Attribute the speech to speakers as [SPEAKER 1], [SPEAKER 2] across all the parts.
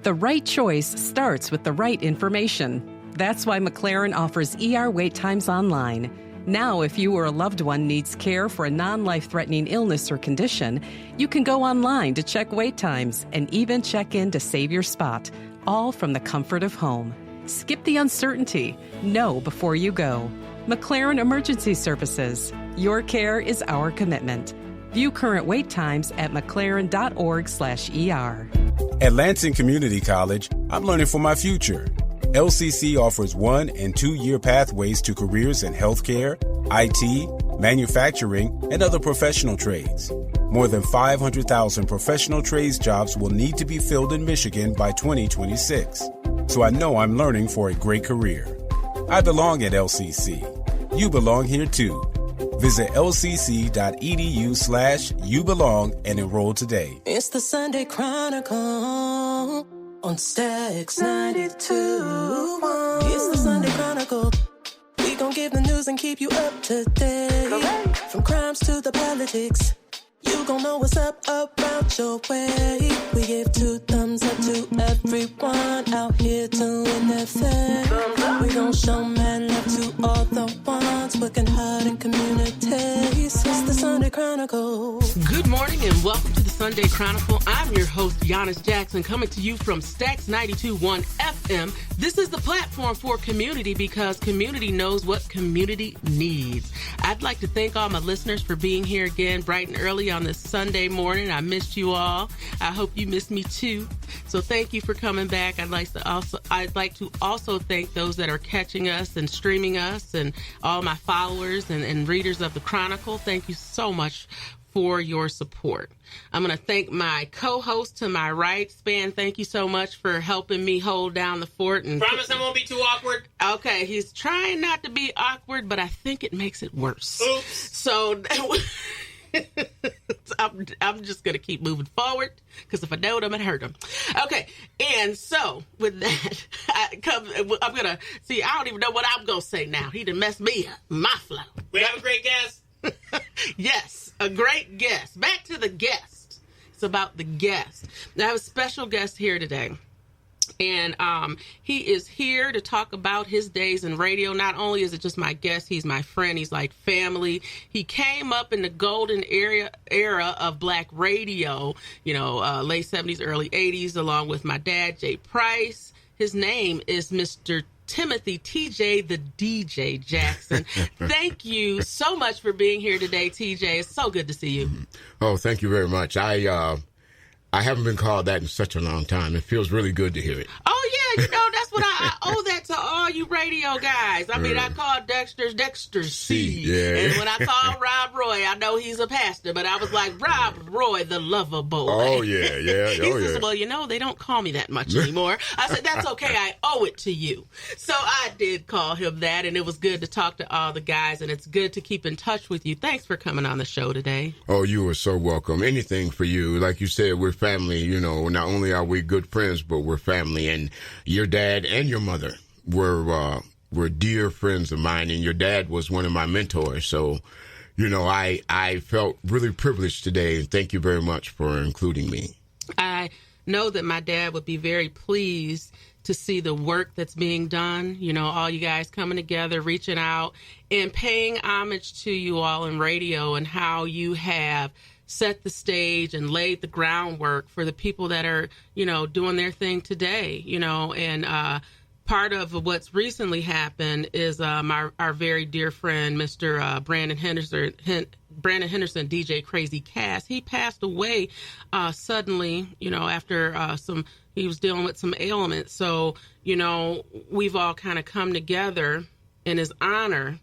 [SPEAKER 1] the right choice starts with the right information. That's why McLaren offers ER wait times online. Now, if you or a loved one needs care for a non-life-threatening illness or condition, you can go online to check wait times and even check in to save your spot, all from the comfort of home. Skip the uncertainty. Know before you go. McLaren Emergency Services. Your care is our commitment. View current wait times at mclaren.org/ER.
[SPEAKER 2] At Lansing Community College, I'm learning for my future. LCC offers 1- and 2-year pathways to careers in healthcare, IT, manufacturing, and other professional trades. More than 500,000 professional trades jobs will need to be filled in Michigan by 2026. So I know I'm learning for a great career. I belong at LCC. You belong here too. Visit lcc.edu/youbelong and enroll today.
[SPEAKER 3] It's the Sunday Chronicle on Stax 92.1. It's the Sunday Chronicle. We gon' give the news and keep you up to date. From crimes to the politics, you gon' know what's up around your way. We give 2 thumbs up to everyone out here doing their thing. We gon' show man love to all the ones working hard in communities. It's the Sunday Chronicle.
[SPEAKER 4] Good morning and welcome to the Sunday Chronicle. I'm your host, Yanice Jackson, coming to you from Stax 92.1 FM. This is the platform for community because community knows what community needs. I'd like to thank all my listeners for being here again bright and early on this Sunday morning. I missed you all. I hope you missed me too. So thank you for coming back. I'd like to also thank those that are catching us and streaming us and all my followers and readers of the Chronicle. Thank you so much for your support. I'm going to thank my co-host to my right, Span. Thank you so much for helping me hold down the fort. And
[SPEAKER 5] promise I won't be too awkward.
[SPEAKER 4] Okay, he's trying not to be awkward, but I think it makes it worse.
[SPEAKER 5] Oops.
[SPEAKER 4] So I'm just going to keep moving forward because if I don't, I'm going to hurt him. Okay, and so with that, I'm going to see, I don't even know what I'm going to say now. He done messed me up, my flow.
[SPEAKER 5] We have a great guest.
[SPEAKER 4] Yes, a great guest. Back to the guest. It's about the guest. I have a special guest here today. And he is here to talk about his days in radio. Not only is it just my guest, he's my friend. He's like family. He came up in the golden era of black radio, late 70s, early 80s, along with my dad, Jay Price. His name is Mr. Timothy TJ, the DJ Jackson. Thank you so much for being here today, TJ. It's so good to see you.
[SPEAKER 6] Oh, thank you very much. I haven't been called that in such a long time. It feels really good to hear it.
[SPEAKER 4] Oh, yeah. That's what I owe that to all you radio guys. I mean, I called Dexter C.
[SPEAKER 6] Yeah.
[SPEAKER 4] And when I called Rob Roy, I know he's a pastor, but I was like, Rob Roy, the lover boy.
[SPEAKER 6] Oh, yeah.
[SPEAKER 4] He says, well, they don't call me that much anymore. I said, that's okay. I owe it to you. So I did call him that, and it was good to talk to all the guys, and it's good to keep in touch with you. Thanks for coming on the show today.
[SPEAKER 6] Oh, you are so welcome. Anything for you. Like you said, we're family. Not only are we good friends, but we're family. And your dad and your mother were dear friends of mine, and your dad was one of my mentors. So, I felt really privileged today, and thank you very much for including me.
[SPEAKER 4] I know that my dad would be very pleased to see the work that's being done, all you guys coming together, reaching out, and paying homage to you all in radio and how you have set the stage and laid the groundwork for the people that are, doing their thing today, and part of what's recently happened is our very dear friend, Mr. Brandon Henderson, DJ Crazy Cas. He passed away suddenly, after he was dealing with some ailments. So, we've all kind of come together in his honor,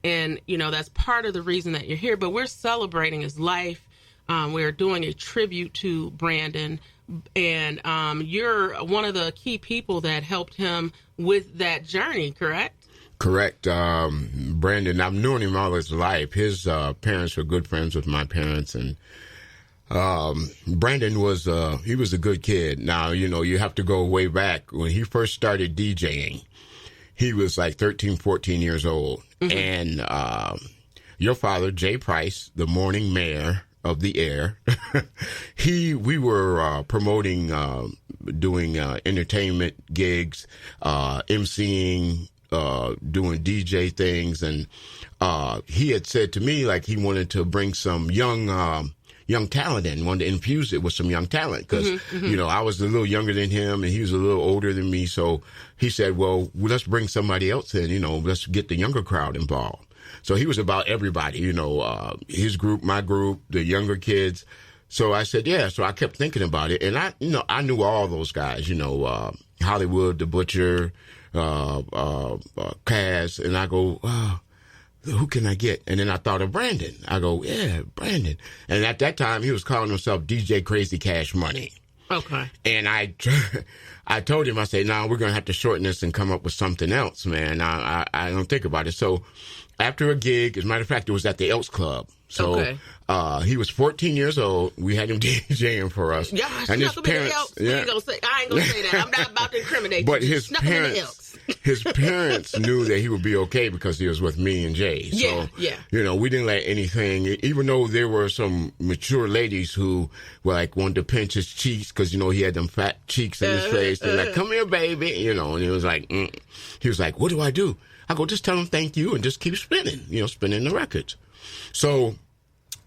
[SPEAKER 4] and, that's part of the reason that you're here. But we're celebrating his life. We're doing a tribute to Brandon, and you're one of the key people that helped him with that journey, correct?
[SPEAKER 6] Correct. Brandon, I've known him all his life. His parents were good friends with my parents, and Brandon was a good kid. Now, you have to go way back. When he first started DJing, he was like 13, 14 years old. Mm-hmm. And your father, Jay Price, the morning mayor of the air, we were promoting doing entertainment gigs, emceeing, doing DJ things. And he had said to me, like, he wanted to bring some young talent in, wanted to infuse it with some young talent. Because, you know, I was a little younger than him and he was a little older than me. So he said, well, let's bring somebody else in, you know, let's get the younger crowd involved. So he was about everybody, you know, his group, my group, the younger kids. So I said, yeah. So I kept thinking about it. And I knew all those guys, you know, Hollywood, the Butcher, Cas. And I go, who can I get? And then I thought of Brandon. I go, yeah, Brandon. And at that time, he was calling himself DJ Crazy Cash Money.
[SPEAKER 4] Okay.
[SPEAKER 6] And I told him, I said, no, we're going to have to shorten this and come up with something else, man. I don't think about it. So after a gig, as a matter of fact, it was at the Elks Club. So
[SPEAKER 4] okay.
[SPEAKER 6] He was 14 years old. We had him DJing for us.
[SPEAKER 4] Yeah,
[SPEAKER 6] and his parents.
[SPEAKER 4] I ain't gonna say that. I'm not about to incriminate.
[SPEAKER 6] But
[SPEAKER 4] you.
[SPEAKER 6] his parents knew that he would be okay because he was with me and Jay. So,
[SPEAKER 4] yeah.
[SPEAKER 6] You know, we didn't let anything, even though there were some mature ladies who were like wanted to pinch his cheeks because, you know, he had them fat cheeks in his face. They're like, come here, baby. You know, and he was like, he was like, what do I do? I go, just tell him thank you and just keep spinning, you know, spinning the records. So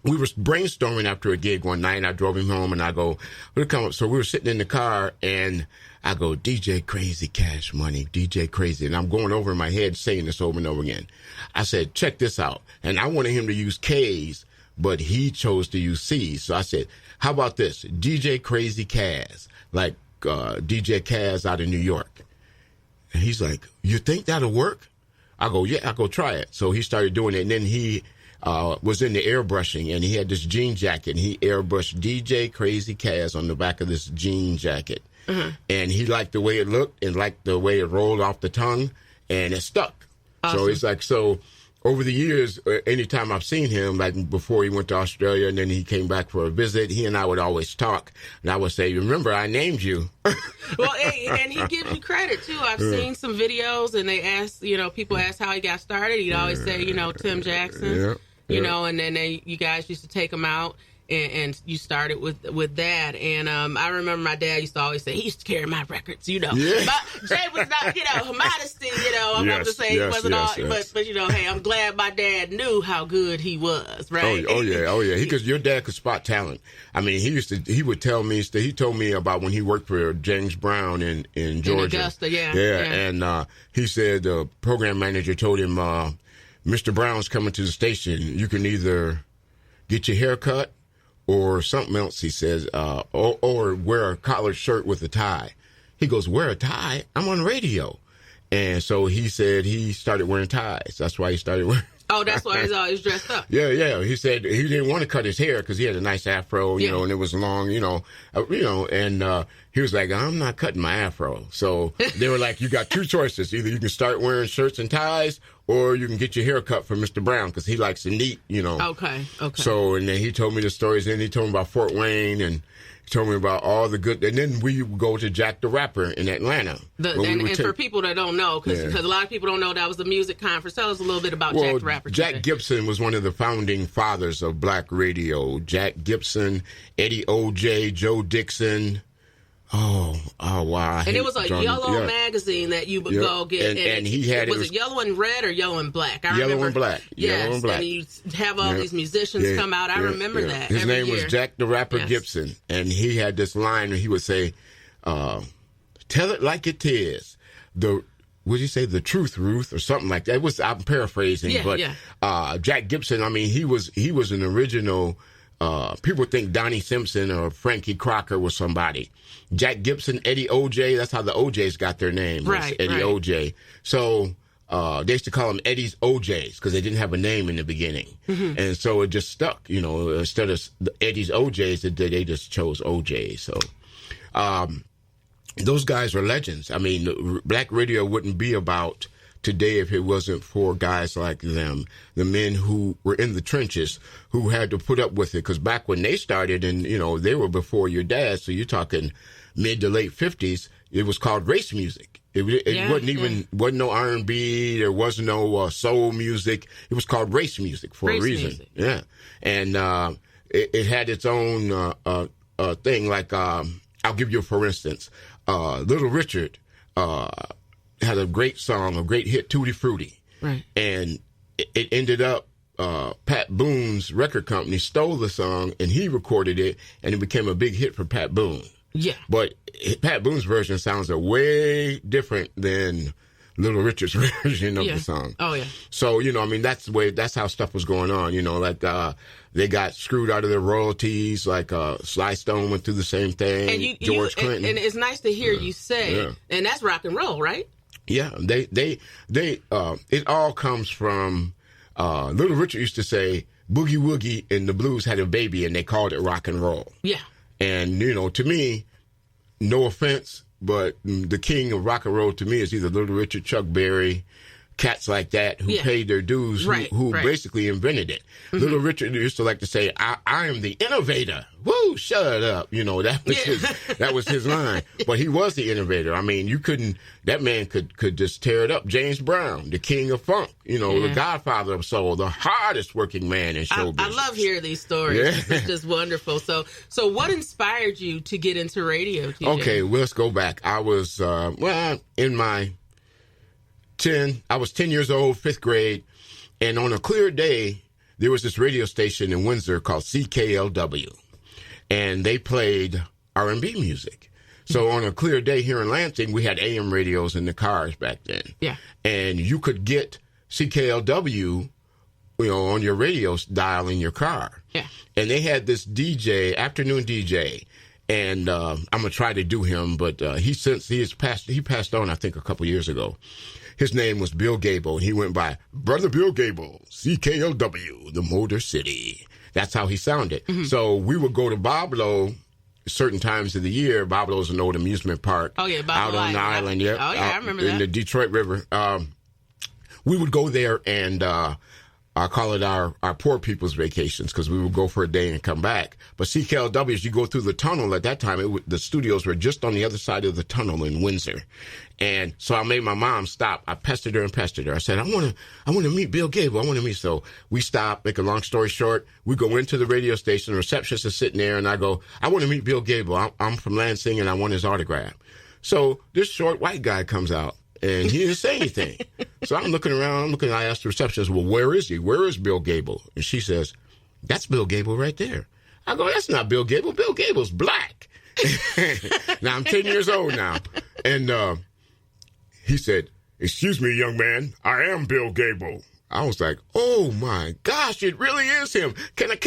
[SPEAKER 6] we were brainstorming after a gig one night, and I drove him home, and I go, we'll come up. So we were sitting in the car, and I go, DJ Crazy Cash Money, DJ Crazy. And I'm going over in my head saying this over and over again. I said, check this out. And I wanted him to use K's, but he chose to use C's. So I said, how about this? DJ Crazy Cas, like DJ Cas out of New York. And he's like, you think that'll work? I go, yeah, I'll go try it. So he started doing it, and then he was in the airbrushing, and he had this jean jacket, and he airbrushed DJ Crazy Cas on the back of this jean jacket. And he liked the way it looked and liked the way it rolled off the tongue, and it stuck. Awesome. So it's like, so over the years, anytime I've seen him, like before he went to Australia and then he came back for a visit, he and I would always talk. And I would say, remember, I named you.
[SPEAKER 4] Well, and he gives you credit, too. I've seen some videos, and they ask, you know, people ask how he got started. He'd always say, you know, Tim Jackson, you know, and then you guys used to take him out. And you started with that. And I remember my dad used to always say, he used to carry my records, you know. Yeah. But Jay was not, you know, modesty, you know. I'm not to say he wasn't all, but, you know, hey, I'm glad my dad knew how good he was, right?
[SPEAKER 6] Oh yeah. Because your dad could spot talent. I mean, he would tell me, he told me about when he worked for James Brown in Georgia.
[SPEAKER 4] In Augusta, yeah.
[SPEAKER 6] And he said the program manager told him, Mr. Brown's coming to the station. You can either get your hair cut or something else, he says, or wear a collared shirt with a tie. He goes, wear a tie? I'm on radio. And so he said he started wearing ties. That's why he started wearing.
[SPEAKER 4] Oh, that's why he's always dressed up.
[SPEAKER 6] Yeah. He said he didn't want to cut his hair because he had a nice afro, you know, and it was long, and he was like, I'm not cutting my afro. So they were like, you got two choices. Either you can start wearing shirts and ties, or you can get your hair cut from Mr. Brown because he likes it neat, you know.
[SPEAKER 4] Okay.
[SPEAKER 6] So, and then he told me the stories, and he told me about Fort Wayne, and he told me about all the good, and then we would go to Jack the Rapper in Atlanta.
[SPEAKER 4] For people that don't know, because a lot of people don't know that was the music conference, tell us a little bit about Jack the Rapper.
[SPEAKER 6] Jack Gibson was one of the founding fathers of black radio. Jack Gibson, Eddie O.J., Joe Dixon. Oh, wow.
[SPEAKER 4] And it was a yellow magazine that you would go get.
[SPEAKER 6] And he had
[SPEAKER 4] was it yellow and red or yellow and black? I
[SPEAKER 6] yellow
[SPEAKER 4] remember.
[SPEAKER 6] And black.
[SPEAKER 4] Yes,
[SPEAKER 6] yellow and black.
[SPEAKER 4] And you have all these musicians come out. I remember that.
[SPEAKER 6] His name was Jack the Rapper Gibson. And he had this line where he would say, tell it like it is. What did you say? The truth, Ruth, or something like that. I'm paraphrasing, Jack Gibson, I mean, he was an original. People think Donnie Simpson or Frankie Crocker was somebody. Jack Gibson, Eddie O.J., that's how the O.J.'s got their name.
[SPEAKER 4] Right,
[SPEAKER 6] Eddie O.J. So they used to call them Eddie's O.J.'s because they didn't have a name in the beginning. Mm-hmm. And so it just stuck, you know. Instead of Eddie's O.J.'s, they just chose O.J. So those guys are legends. I mean, black radio wouldn't be about today if it wasn't for guys like them, the men who were in the trenches, who had to put up with it. Because back when they started, and, you know, they were before your dad, so you're talking mid to late 50s, it was called race music. It wasn't no R&B, there was no soul music. It was called race music for a reason. Music. Yeah. And it had its own thing, like I'll give you, for instance, Little Richard had a great song, a great hit, Tutti Frutti.
[SPEAKER 4] Right.
[SPEAKER 6] And it ended up, Pat Boone's record company stole the song, and he recorded it, and it became a big hit for Pat Boone.
[SPEAKER 4] Yeah.
[SPEAKER 6] But Pat Boone's version sounds way different than Little Richard's version of the song.
[SPEAKER 4] Oh, yeah.
[SPEAKER 6] So, you know, I mean, that's how stuff was going on. You know, like they got screwed out of their royalties. Like Sly Stone went through the same thing.
[SPEAKER 4] And
[SPEAKER 6] George Clinton.
[SPEAKER 4] And it's nice to hear you say, and that's rock and roll, right?
[SPEAKER 6] Yeah, they it all comes from Little Richard used to say boogie woogie and the blues had a baby and they called it rock and roll.
[SPEAKER 4] Yeah.
[SPEAKER 6] And, you know, to me, no offense, but the king of rock and roll to me is either Little Richard, Chuck Berry, cats like that who paid their dues, who basically invented it. Mm-hmm. Little Richard used to like to say, I am the innovator. Woo, shut up. You know, that was his line. But he was the innovator. I mean, that man could just tear it up. James Brown, the king of funk, you know, the godfather of soul, the hardest working man in show business. I
[SPEAKER 4] love hearing these stories. It's just wonderful. So what inspired you to get into radio, TJ?
[SPEAKER 6] Okay, well, let's go back. I was, I was 10 years old, 5th grade, and on a clear day, there was this radio station in Windsor called CKLW, and they played R&B music. So on a clear day here in Lansing, we had AM radios in the cars back then. Yeah. And you could get CKLW, you know, on your radio dial in your car. Yeah. And they had this DJ, afternoon DJ, and I'm going to try to do him, but he passed on, I think, a couple years ago. His name was Bill Gable. He went by Brother Bill Gable, CKLW, the Motor City. That's how he sounded. Mm-hmm. So we would go to Boblo certain times of the year. Boblo's an old amusement park. Oh, yeah,
[SPEAKER 4] out
[SPEAKER 6] on the island. Yeah,
[SPEAKER 4] I remember that.
[SPEAKER 6] In the Detroit River. We would go there and I call it our poor people's vacations because we would go for a day and come back. But CKLW, as you go through the tunnel at that time, the studios were just on the other side of the tunnel in Windsor. And so I made my mom stop. I pestered her. I said, I want to meet Bill Gable. I want to meet. So we stopped, make a long story short. We go into the radio station. The receptionist is sitting there and I go, I want to meet Bill Gable. I'm from Lansing and I want his autograph. So this short white guy comes out. And he didn't say anything. So I'm looking around. I asked the receptionist, well, where is he? Where is Bill Gable? And she says, that's Bill Gable right there. I go, that's not Bill Gable. Bill Gable's black. Now, I'm 10 years old now. And he said, excuse me, young man, I am Bill Gable. I was like, oh, my gosh, it really is him. Can I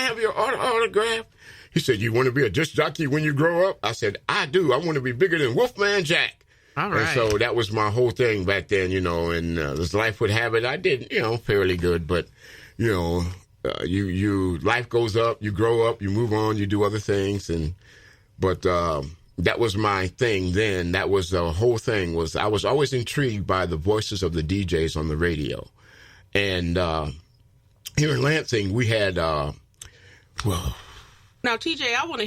[SPEAKER 6] have your autograph? He said, you want to be a disc jockey when you grow up? I said, I do. I want to be bigger than Wolfman Jack. All right. And so that was my whole thing back then, you know, and as life would have it, I did, you know, fairly good. But, you know, life goes up, you grow up, you move on, you do other things. But that was my thing then. That was the whole thing was I was always intrigued by the voices of the DJs on the radio. And here in Lansing, we had,
[SPEAKER 4] Now, TJ, I want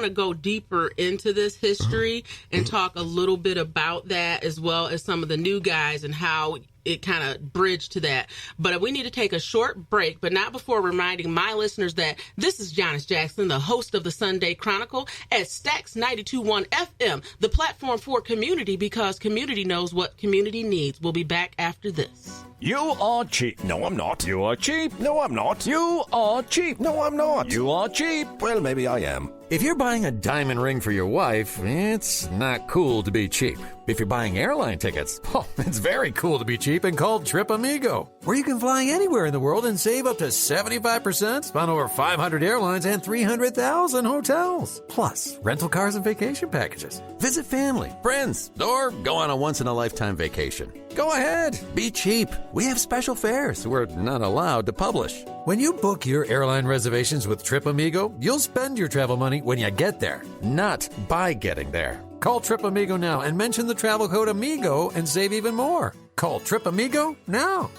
[SPEAKER 4] to go deeper into this history and talk a little bit about that as well as some of the new guys and how it kind of bridged to that. But we need to take a short break, but not before reminding my listeners that this is Yanice Jackson, the host of the Sunday Chronicle at Stax 92.1 FM, the platform for community because community knows what community needs. We'll be back after this.
[SPEAKER 7] You are cheap. No, I'm not. You are cheap. No, I'm not. You are cheap. No, I'm not. You are cheap. Well, maybe I am.
[SPEAKER 8] If you're buying a diamond ring for your wife, it's not cool to be cheap. If you're buying airline tickets, it's very cool to be cheap and called Trip Amigo, where you can fly anywhere in the world and save up to 75% on over 500 airlines and 300,000 hotels. Plus, rental cars and vacation packages. Visit family, friends, or go on a once-in-a-lifetime vacation. Go ahead, be cheap. We have special fares we're not allowed to publish. When you book your airline reservations with Trip Amigo, you'll spend your travel money when you get there, not by getting there. Call Trip Amigo now and mention the travel code AMIGO and save even more. Call Trip Amigo now.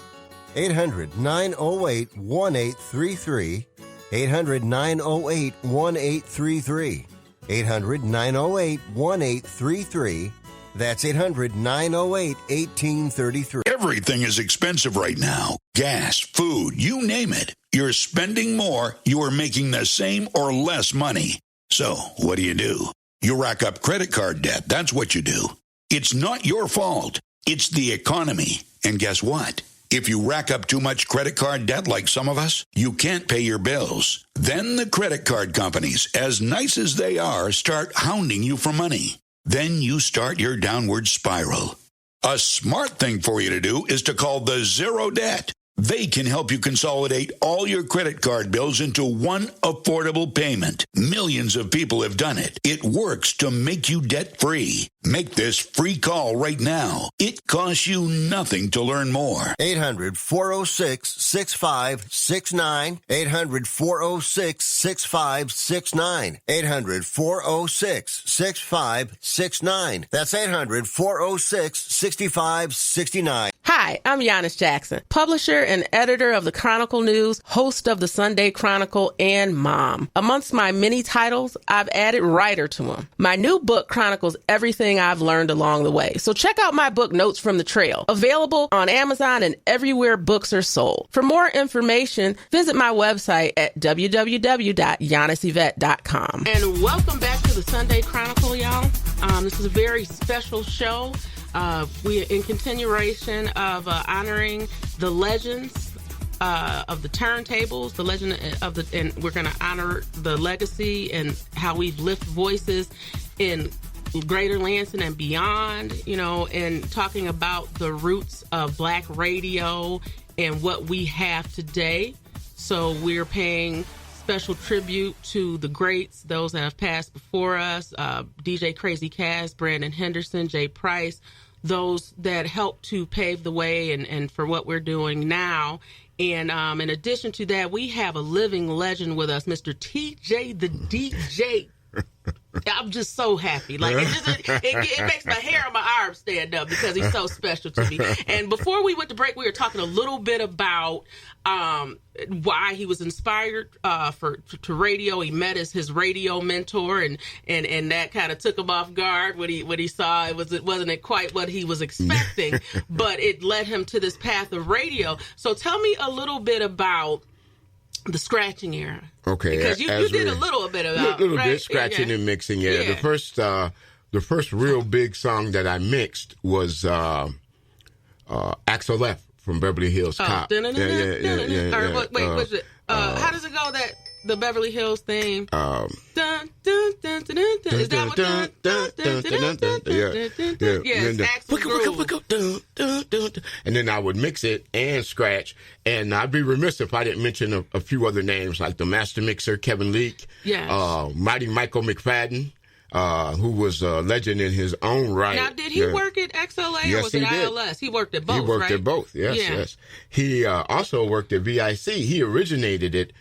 [SPEAKER 9] 800-908-1833. 800-908-1833. 800-908-1833. That's 800-908-1833.
[SPEAKER 10] Everything is expensive right now. Gas, food, you name it. You're spending more, you are making the same or less money. So, what do? You rack up credit card debt. That's what you do. It's not your fault. It's the economy. And guess what? If you rack up too much credit card debt like some of us, you can't pay your bills. Then the credit card companies, as nice as they are, start hounding you for money. Then you start your downward spiral. A smart thing for you to do is to call the Zero Debt. They can help you consolidate all your credit card bills into one affordable payment. Millions of people have done it. It works to make you debt-free. Make this free call right now. It costs you nothing to learn more.
[SPEAKER 9] 800-406-6569. 800-406-6569. 800-406-6569. That's 800-406-6569.
[SPEAKER 4] Hi, I'm Yanice Jackson, publisher and editor of the Chronicle News, host of the Sunday Chronicle, and mom. Amongst my many titles, I've added writer to them. My new book chronicles everything I've learned along the way. So check out my book, Notes from the Trail, available on Amazon and everywhere books are sold. For more information, visit my website at www.yaniceyvette.com. And welcome back to the Sunday Chronicle, y'all. This is a very special show. We are in continuation of honoring the legends of the turntables, the legend of the, and we're going to honor the legacy and how we've lifted voices in Greater Lansing and beyond, you know, and talking about the roots of Black radio and what we have today. So we're paying special tribute to the greats, those that have passed before us, DJ Crazy Cas, Brandon Henderson, Jay Price, those that helped to pave the way and for what we're doing now. And in addition to that, we have a living legend with us, Mr. TJ the DJ. I'm just so happy. Like it makes my hair on my arm stand up because he's so special to me. And before we went to break, we were talking a little bit about why he was inspired to radio. He met his radio mentor, and that kind of took him off guard when he saw it wasn't quite what he was expecting, but it led him to this path of radio. So tell me a little bit about the scratching era.
[SPEAKER 6] Okay,
[SPEAKER 4] because you did a little bit about
[SPEAKER 6] a little bit scratching and mixing. Yeah, the first real big song that I mixed was Axel F from Beverly Hills Cop.
[SPEAKER 4] Wait, what's it? How does it go? That the Beverly Hills theme. Dun, dun, dun, dun, dun, dun. Is that what? Yes, Axel Groove.
[SPEAKER 6] And then I would mix it and scratch. And I'd be remiss if I didn't mention a few other names like the Master Mixer, Kevin Leake, Mighty Michael McFadden, who was a legend in his own right.
[SPEAKER 4] Now, did he work at XLA or was it ILS? He worked at both,
[SPEAKER 6] He worked at both, yes. He also worked at VIC. He originated it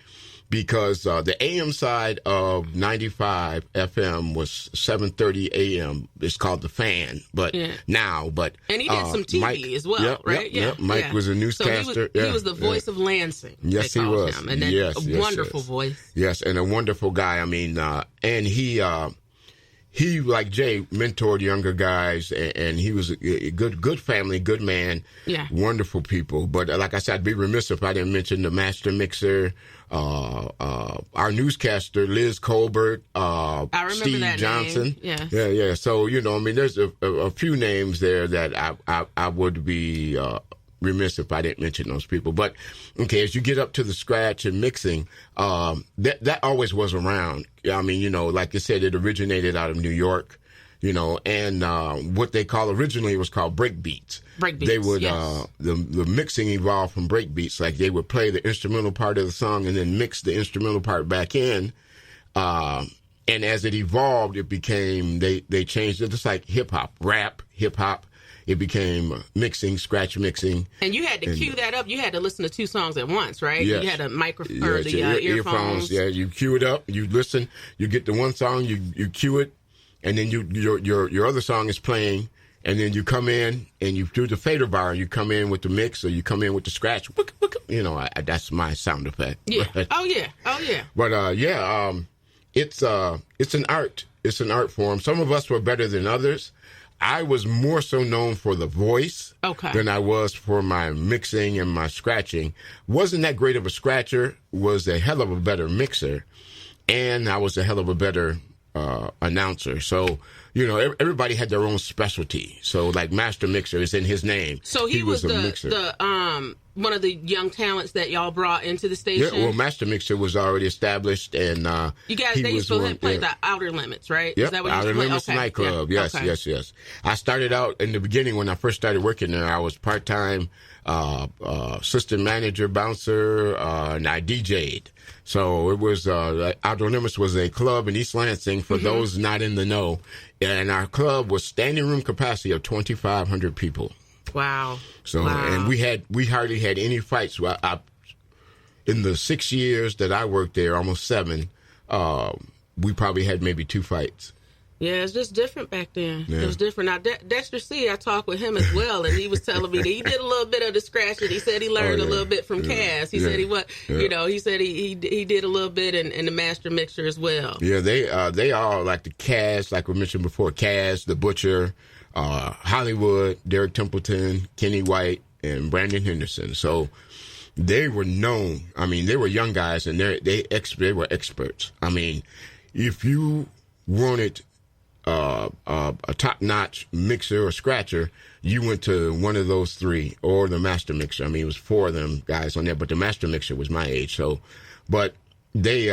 [SPEAKER 6] because the AM side of 95 FM was 7:30 AM. It's called The Fan, but now. But
[SPEAKER 4] and he did some TV
[SPEAKER 6] Mike,
[SPEAKER 4] as well, right?
[SPEAKER 6] Yep. Mike was a newscaster.
[SPEAKER 4] So he was the voice of Lansing.
[SPEAKER 6] Yes, he was.
[SPEAKER 4] Him. And then a wonderful voice.
[SPEAKER 6] Yes, and a wonderful guy. I mean, and he, like Jay, mentored younger guys, and he was a good family, good man, wonderful people. But like I said, I'd be remiss if I didn't mention the Master Mixer, our newscaster, Liz Colbert, Steve Johnson. Yeah. So, you know, I mean, there's a few names there that I would be remiss if I didn't mention those people. But, okay, as you get up to the scratch and mixing, that always was around. I mean, you know, like you said, it originated out of New York, you know, and what they originally was called break beats. They would, the mixing evolved from break beats. Like they would play the instrumental part of the song and then mix the instrumental part back in. And as it evolved, it became, they changed it just like hip hop, rap, hip hop. It became mixing, scratch mixing.
[SPEAKER 4] And you had to cue that up. You had to listen to two songs at once, right?
[SPEAKER 6] Yes.
[SPEAKER 4] You had a microphone or the earphones.
[SPEAKER 6] Yeah, you cue it up, you listen, you get the one song, you cue it, and then your other song is playing, and then you come in and you do the fader bar. You come in with the mix, or you come in with the scratch. You know, that's my sound effect.
[SPEAKER 4] Yeah.
[SPEAKER 6] But,
[SPEAKER 4] oh yeah.
[SPEAKER 6] But it's an art. It's an art form. Some of us were better than others. I was more so known for the voice than I was for my mixing and my scratching. Wasn't that great of a scratcher, was a hell of a better mixer, and I was a hell of a better announcer. So, you know, everybody had their own specialty. So, like Master Mixer is in his name.
[SPEAKER 4] So he was the one of the young talents that y'all brought into the station?
[SPEAKER 6] Yeah, well, Master Mixer was already established, and
[SPEAKER 4] you guys, they used to play the Outer Limits, right?
[SPEAKER 6] Yep,
[SPEAKER 4] Is that what
[SPEAKER 6] Outer Limits nightclub.
[SPEAKER 4] Yeah.
[SPEAKER 6] Yes,
[SPEAKER 4] okay.
[SPEAKER 6] yes. I started out in the beginning when I first started working there. I was part-time assistant manager, bouncer, and I DJ'd. So it was Outer Limits was a club in East Lansing for those not in the know, and our club was standing room capacity of 2,500 people.
[SPEAKER 4] Wow.
[SPEAKER 6] So and we hardly had any fights. In the 6 years that I worked there, almost 7, we probably had maybe 2 fights.
[SPEAKER 4] Yeah, it's just different back then.
[SPEAKER 6] Yeah.
[SPEAKER 4] It was different. Now, Dexter C., I talked with him as well, and he was telling me that he did a little bit of the scratching. He said he learned a little bit from Cas. He said he said he did a little bit in the Master Mixer as well.
[SPEAKER 6] Yeah, they all like the Cas, like we mentioned before, Cas, the Butcher, Hollywood, Derek Templeton, Kenny White, and Brandon Henderson. So they were known. I mean, they were young guys, and they were experts. I mean, if you wanted a top-notch mixer or scratcher, you went to one of those 3 or the Master Mixer. I mean, it was 4 of them guys on there, but the Master Mixer was my age. So, but they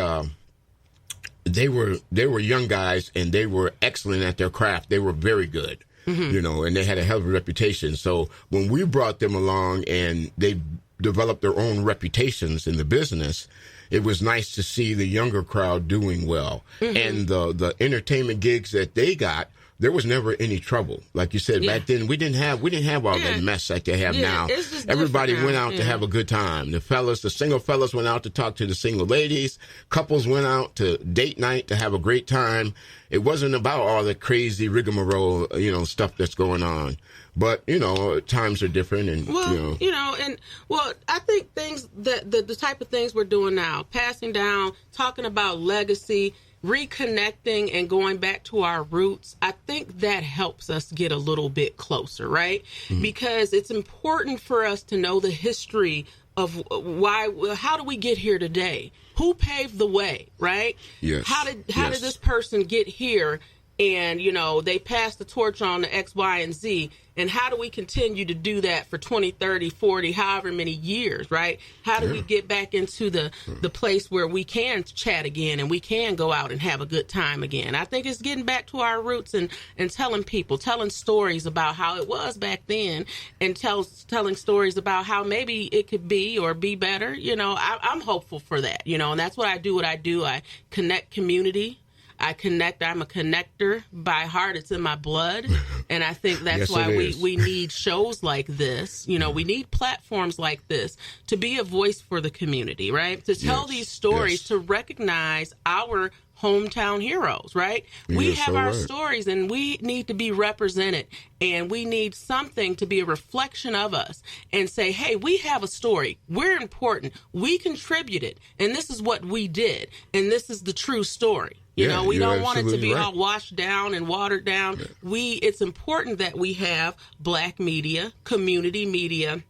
[SPEAKER 6] were young guys, and they were excellent at their craft. They were very good. You know, and they had a hell of a reputation. So when we brought them along and they developed their own reputations in the business, it was nice to see the younger crowd doing well. And the entertainment gigs that they got, there was never any trouble. Like you said, back then we didn't have all that mess like they have now. Everybody went out to have a good time. The single fellas went out to talk to the single ladies. Couples went out to date night to have a great time. It wasn't about all the crazy rigmarole, stuff that's going on. But, times are different, and,
[SPEAKER 4] I think things that the type of things we're doing now, passing down, talking about legacy, reconnecting and going back to our roots, I think that helps us get a little bit closer, right? Because it's important for us to know the history of how do we get here today? Who paved the way, right?
[SPEAKER 6] Yes.
[SPEAKER 4] How did this person get here? And, they passed the torch on to X, Y, and Z. And how do we continue to do that for 20, 30, 40, however many years, right? How do we get back into the place where we can chat again and we can go out and have a good time again? I think it's getting back to our roots and telling stories about how it was back then, and telling stories about how maybe it could be or be better. I'm hopeful for that, and that's what I do. I connect community. I'm a connector by heart. It's in my blood. And I think that's why we need shows like this. We need platforms like this to be a voice for the community, right? To tell these stories, to recognize our hometown heroes, right? We have our stories, and we need to be represented, and we need something to be a reflection of us and say, hey, we have a story. We're important. We contributed, and this is what we did, and this is the true story. We don't want it to be all washed down and watered down. It's important that we have Black media, community media,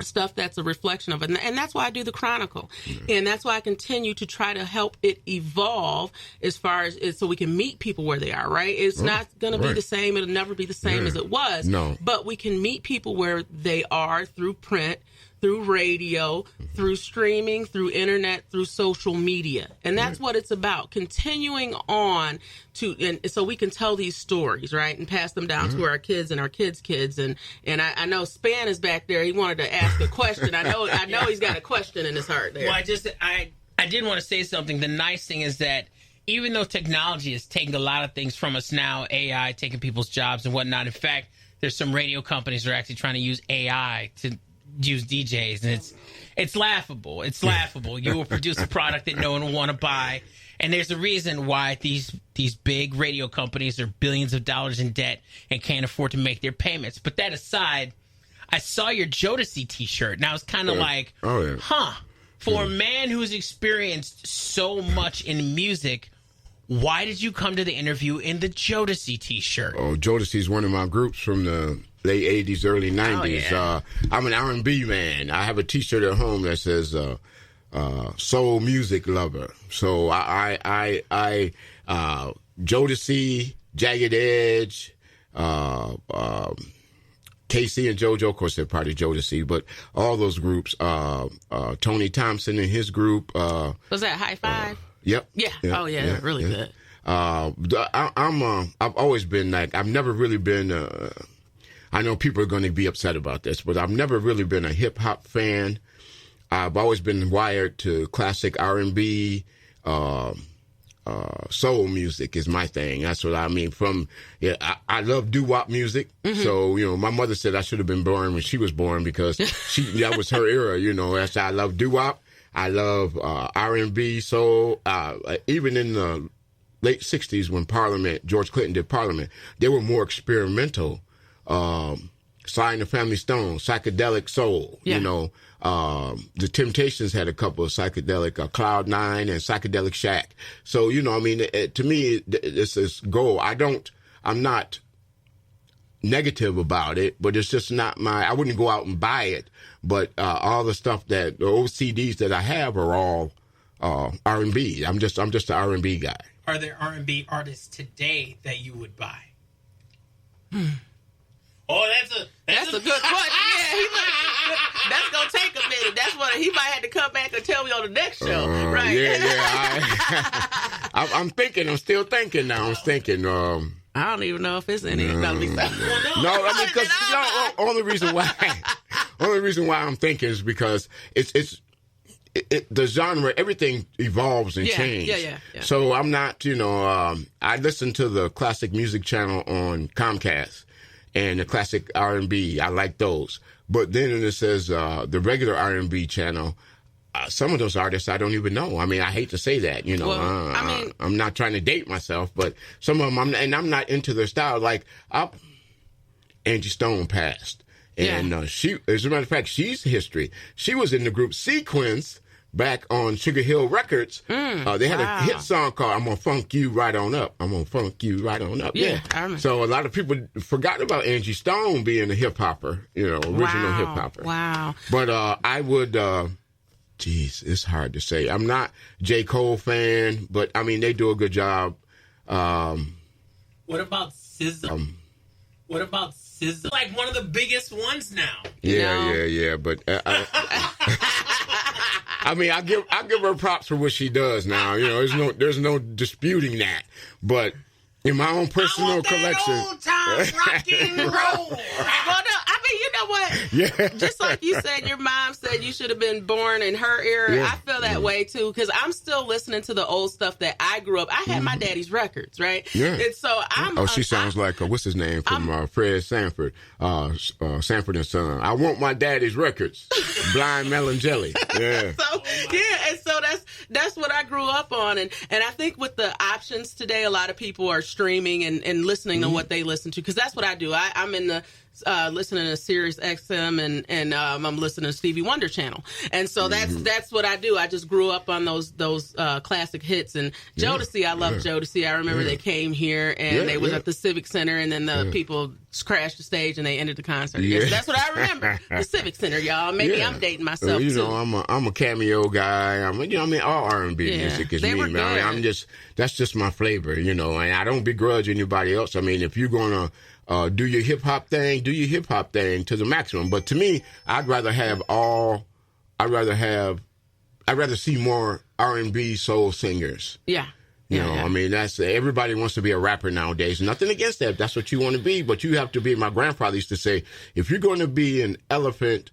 [SPEAKER 4] stuff that's a reflection of it. And that's why I do the Chronicle. And that's why I continue to try to help it evolve as far as so we can meet people where they are, right? It's not going to be the same. It'll never be the same as it was.
[SPEAKER 6] No.
[SPEAKER 4] But we can meet people where they are through print, through radio, through streaming, through internet, through social media. And that's what it's about, continuing on so we can tell these stories, right, and pass them down to our kids and our kids' kids. And I know Span is back there. He wanted to ask a question. I know he's got a question in his heart there.
[SPEAKER 5] Well, I did want to say something. The nice thing is that even though technology is taking a lot of things from us now, AI taking people's jobs and whatnot, in fact, there's some radio companies that are actually trying to use AI to use DJs, and it's laughable. It's laughable. You will produce a product that no one will want to buy, and there's a reason why these big radio companies are billions of dollars in debt and can't afford to make their payments. But that aside, I saw your Jodeci T-shirt, and I was kind of for a man who's experienced so much in music, why did you come to the interview in the Jodeci T-shirt?
[SPEAKER 6] Oh, Jodeci's one of my groups from the late 80s, early 90s. I'm an R&B man. I have a T-shirt at home that says soul music lover. So I Jodeci, Jagged Edge, KC and JoJo, of course, they're part of Jodeci, but all those groups, Tony Thompson and his group.
[SPEAKER 4] Was that High Five?
[SPEAKER 6] Yep.
[SPEAKER 4] Yeah. Oh, yeah. Really good.
[SPEAKER 6] I've always been like, I've never really been, I know people are going to be upset about this, but I've never really been a hip hop fan. I've always been wired to classic R&B, soul music is my thing. That's what I mean. I love doo-wop music. Mm-hmm. So, my mother said I should have been born when she was born because that was her era, That's I love doo-wop. I love R&B, soul. Even in the late 60s when George Clinton did Parliament, they were more experimental. Sly and the Family Stone, psychedelic soul, the Temptations had a couple of psychedelic, Cloud Nine and Psychedelic Shack. So, to me, this is gold. I'm not negative about it, but it's just not I wouldn't go out and buy it. But all the stuff the old CDs that I have are all R&B. I'm just an R&B guy.
[SPEAKER 5] Are there R&B artists today that you would buy? Oh, that's a good question. Yeah, that's gonna take a minute. That's what he might have to come back and tell me on the next show, right?
[SPEAKER 6] Yeah. I'm thinking. I'm still thinking now. I'm thinking.
[SPEAKER 4] I don't even know if it's any.
[SPEAKER 6] Because only reason why I'm thinking is because it's the genre, everything evolves and changes.
[SPEAKER 4] Yeah.
[SPEAKER 6] So I'm not, I listen to the classic music channel on Comcast. And the classic R&B, I like those. But then it says the regular R&B channel, some of those artists I don't even know. I mean, I hate to say that, I'm not trying to date myself, but some of them, I'm not into their style. Like, Angie Stone passed. And she, as a matter of fact, she's history. She was in the group Sequence back on Sugar Hill Records. They had a hit song called I'm Gonna Funk You Right On Up. I'm Gonna Funk You Right On Up. Yeah. So a lot of people forgot about Angie Stone being a hip-hopper, original hip-hopper.
[SPEAKER 4] Wow.
[SPEAKER 6] But I would, it's hard to say. I'm not J. Cole fan, but, they do a good job.
[SPEAKER 5] What about SZA? SZA? Like one of the biggest ones now.
[SPEAKER 6] Yeah. But I give her props for what she does now. There's no disputing that. But in my own personal collection,
[SPEAKER 5] old time rock and roll.
[SPEAKER 4] Well, no, you know what?
[SPEAKER 6] Yeah.
[SPEAKER 4] Just like you said, your mom said you should have been born in her era. Yeah. I feel that way too because I'm still listening to the old stuff that I grew up. I had my daddy's records, right?
[SPEAKER 6] Yeah.
[SPEAKER 4] And so
[SPEAKER 6] she sounds like what's his name from Fred Sanford, Sanford and Son. I want my daddy's records. Blind Melon Jelly. Yeah.
[SPEAKER 4] And so that's what I grew up on, and I think with the options today, a lot of people are streaming and listening to what they listen to because that's what I do. I'm in the listening to Sirius XM and I'm listening to Stevie Wonder channel, and so that's what I do. I just grew up on those classic hits and Jodeci. I love Jodeci. I remember they came here and they was at the Civic Center, and then the people crashed the stage and they ended the concert. Yeah. So that's what I remember. The Civic Center, y'all. Maybe I'm dating myself too.
[SPEAKER 6] I'm a cameo guy. All R&B music is me, man. That's just my flavor, and I don't begrudge anybody else. If you're gonna do your hip hop thing, do your hip hop thing to the maximum. But to me, I'd rather see more R&B soul singers.
[SPEAKER 4] Yeah.
[SPEAKER 6] That's everybody wants to be a rapper nowadays. Nothing against that. That's what you want to be, but you have to be. My grandfather used to say, if you're going to be an elephant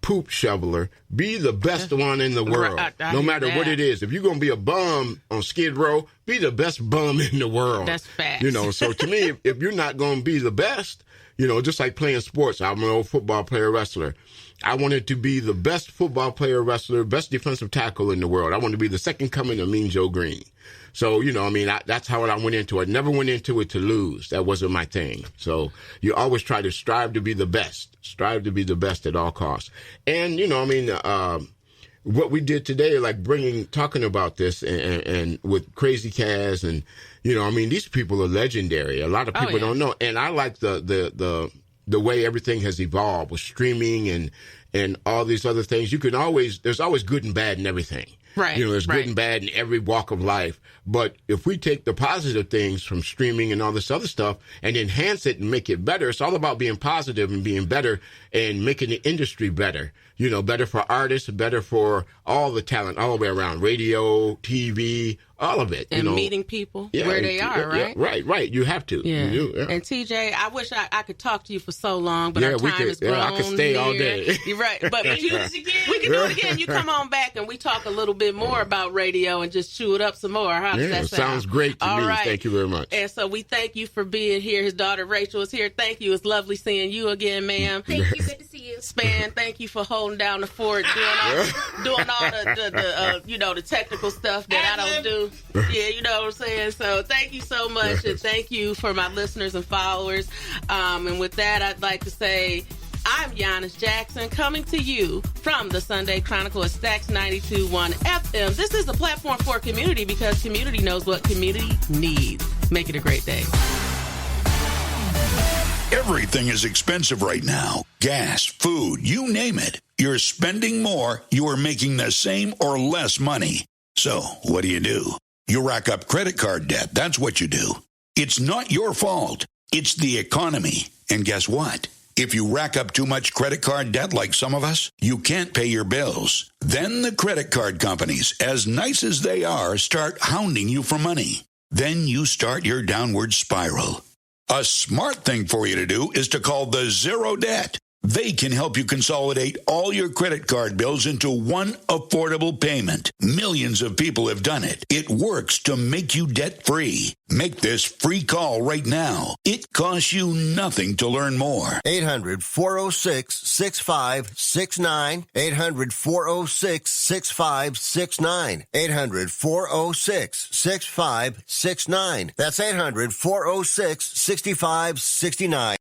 [SPEAKER 6] poop shoveler, be the best one in the world, no matter what it is. If you're going to be a bum on Skid Row, be the best bum in the world.
[SPEAKER 4] That's facts.
[SPEAKER 6] So to me, if you're not going to be the best, just like playing sports, I'm an old football player, wrestler. I wanted to be the best football player, wrestler, best defensive tackle in the world. I wanted to be the second coming of Mean Joe Green. So, that's how I went into it. Never went into it to lose. That wasn't my thing. So you always try to strive to be the best. Strive to be the best at all costs. And, what we did today, like talking about this and with Crazy Cas and, these people are legendary. A lot of people don't know. And I like the way everything has evolved with streaming and all these other things. There's always good and bad in everything.
[SPEAKER 4] Right.
[SPEAKER 6] There's good and bad in every walk of life. But if we take the positive things from streaming and all this other stuff and enhance it and make it better, it's all about being positive and being better and making the industry better. Better for artists, better for all the talent all the way around, radio, TV, all of it.
[SPEAKER 4] And meeting people where they are, right?
[SPEAKER 6] Yeah, right. You have to.
[SPEAKER 4] Yeah.
[SPEAKER 6] You do, yeah.
[SPEAKER 4] And TJ, I wish I could talk to you for so long, but our time is grown.
[SPEAKER 6] I could stay all day.
[SPEAKER 4] You're right. But we can do it again. You come on back and we talk a little bit more about radio and just chew it up some more. How does that sound?
[SPEAKER 6] Sounds great to me.
[SPEAKER 4] Right.
[SPEAKER 6] Thank you very much.
[SPEAKER 4] And so we thank you for being here. His daughter Rachel is here. Thank you. It's lovely seeing you again, ma'am.
[SPEAKER 11] Thank you. Good to see you.
[SPEAKER 4] Span, thank you for holding down the fort, doing all the technical stuff that I don't do. Yeah, you know what I'm saying? So thank you so much, and thank you for my listeners and followers. And with that, I'd like to say I'm Yanice Jackson, coming to you from the Sunday Chronicle at Stax 92.1 FM. This is a platform for community because community knows what community needs. Make it a great day.
[SPEAKER 10] Everything is expensive right now. Gas, food, you name it. You're spending more, you are making the same or less money. So, what do? You rack up credit card debt. That's what you do. It's not your fault. It's the economy. And guess what? If you rack up too much credit card debt like some of us, you can't pay your bills. Then the credit card companies, as nice as they are, start hounding you for money. Then you start your downward spiral. A smart thing for you to do is to call the Zero Debt. They can help you consolidate all your credit card bills into one affordable payment. Millions of people have done it. It works to make you debt-free. Make this free call right now. It costs you nothing to learn more.
[SPEAKER 9] 800-406-6569. 800-406-6569. 800-406-6569. That's 800-406-6569.